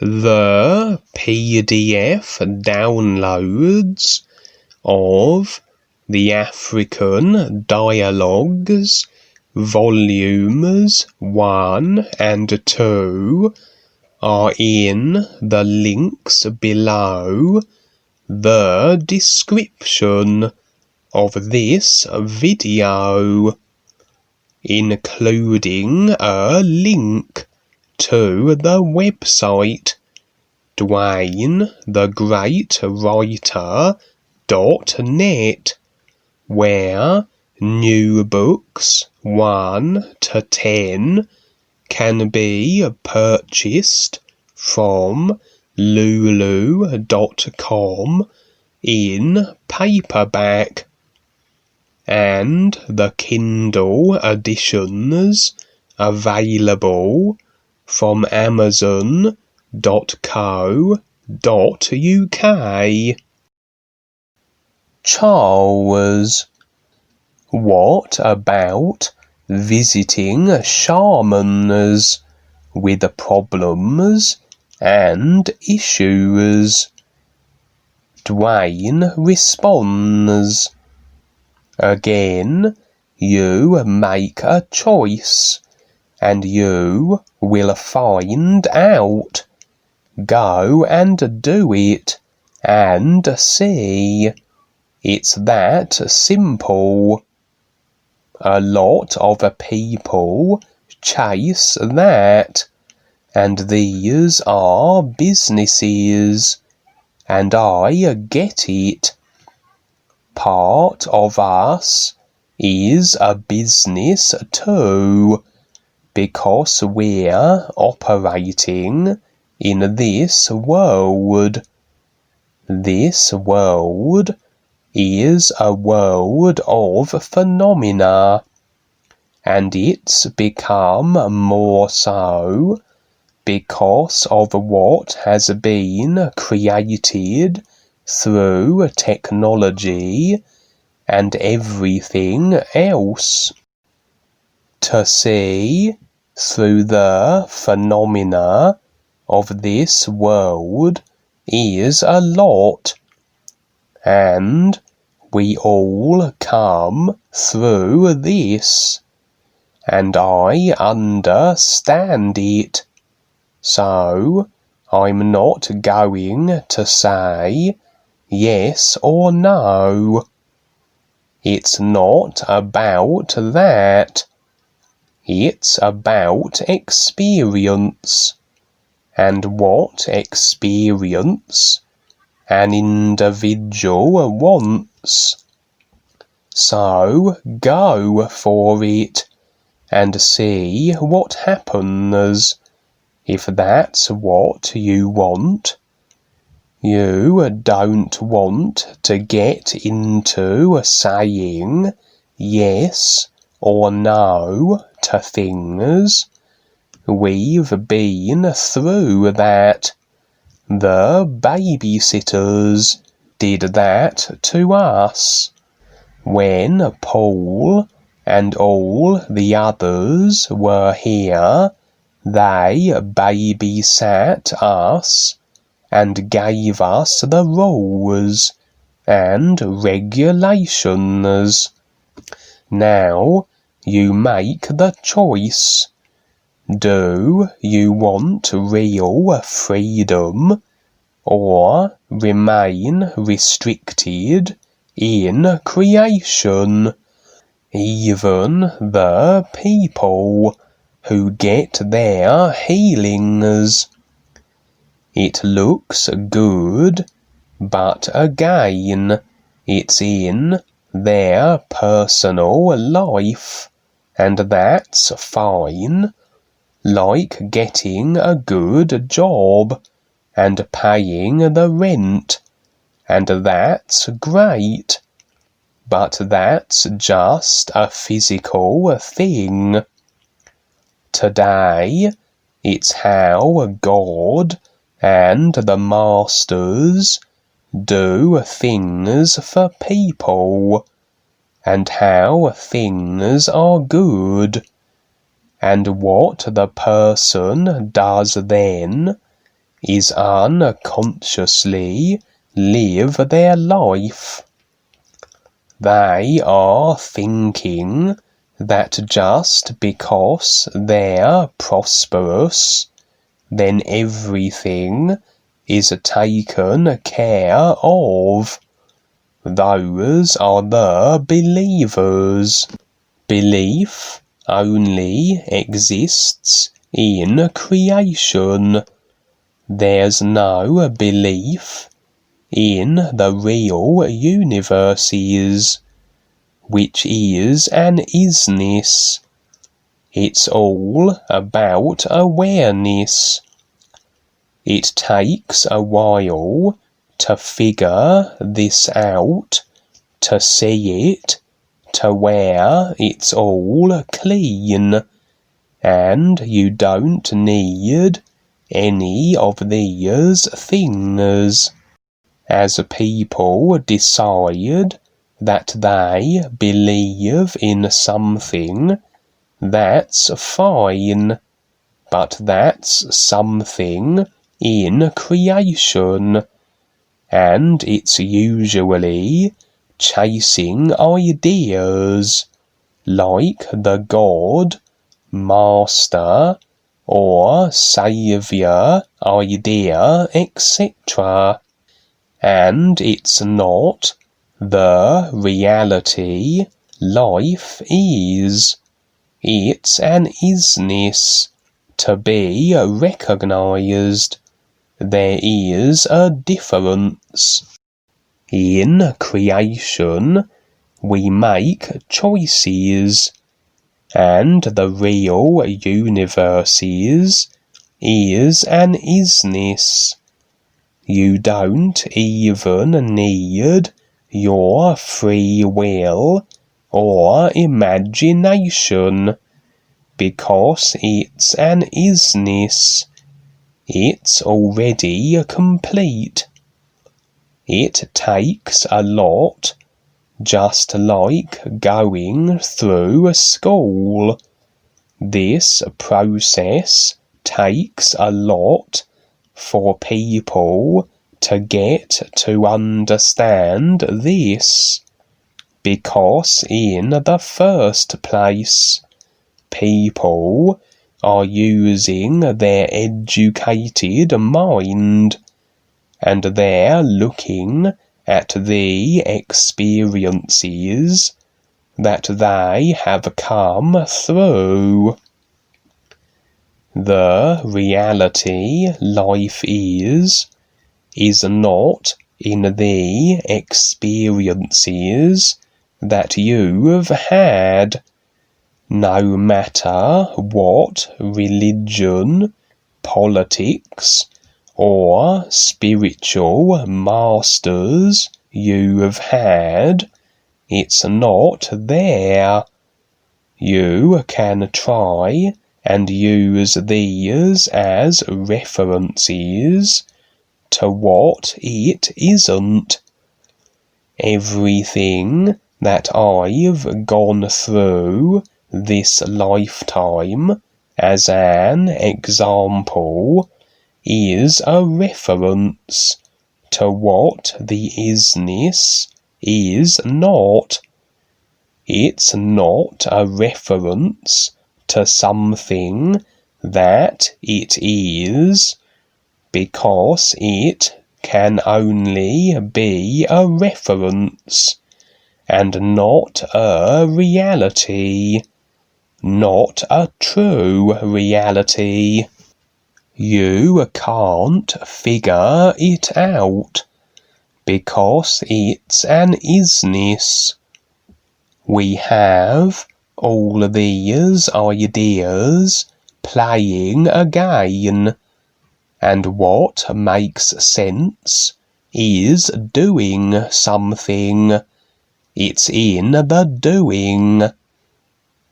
the PDF downloads of the African Dialogues Volumes 1 and 2 are in the links below the description of this video, including a link to the website DuaneTheGreatWriter.net, where new books 1 to 10 can be purchased from lulu.com in paperback, and the Kindle editions available from amazon.co.uk. Charles: what about visiting shamans with problems and issues? Duane responds: again, you make a choice, and you will find out. Go and do it, and see. It's that simple. A lot of people chase that, and these are businesses, and I get it. Part of us is a business too, because we're operating in this world. This world is a world of phenomena, and it's become more so because of what has been created through technology and everything else. To see through the phenomena of this world is a lot, and we all come through this, and I understand it, so I'm not going to say yes or no. It's not about that. It's about experience, and what experience an individual wants. So go for it and see what happens, if that's what you want. You don't want to get into saying yes or no to things. We've been through that. The babysitters did that to us. When Paul and all the others were here, they babysat us and gave us the rules and regulations. Now you make the choice. Do you want real freedom, or remain restricted in creation? Even the people who get their healings. It looks good, but again, it's in their personal life, and that's fine. Like getting a good job and paying the rent, and that's great. But that's just a physical thing. Today, it's how God and the masters do things for people, and how things are good, and what the person does then is unconsciously live their life. They are thinking that just because they're prosperous, then everything is taken care of. Those are the believers. Belief only exists in creation. There's no belief in the real universes, which is an isness. It's all about awareness. It takes a while to figure this out, to see it, to where it's all clean, and you don't need any of these things. As people decide that they believe in something, that's fine, but that's something in creation, and it's usually chasing ideas like the God, Master, or Saviour idea, etc. And it's not the reality life is. It's an isness to be recognized. There is a difference. In creation, we make choices, and the real universes is an isness. You don't even need your free will or imagination, because it's an isness. It's already complete. It takes a lot, just like going through school. This process takes a lot for people to get to understand this, because in the first place, people are using their educated mind, and they're looking at the experiences that they have come through. The reality life is not in the experiences that you've had, no matter what religion, politics, or spiritual masters you've had. It's not there. You can try and use these as references to what it isn't. Everything that I've gone through this lifetime, as an example, is a reference to what the isness is not. It's not a reference to something that it is, because it can only be a reference and not a reality, not a true reality. You can't figure it out, because it's an isness. We have all these ideas playing again, and what makes sense is doing something. It's in the doing.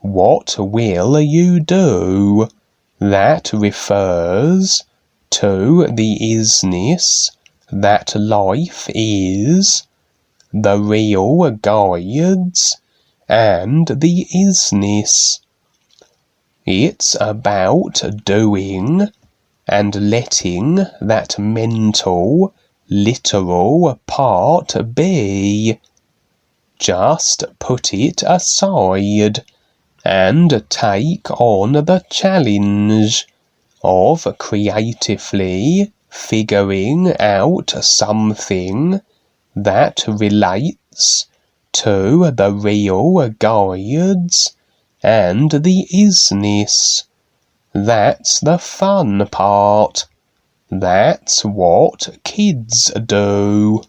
What will you do? That refers to the isness that life is, the real guides, and the isness. It's about doing, and letting that mental, literal part be. Just put it aside and take on the challenge of creatively figuring out something that relates to the real guides and the isness. That's the fun part. That's what kids do.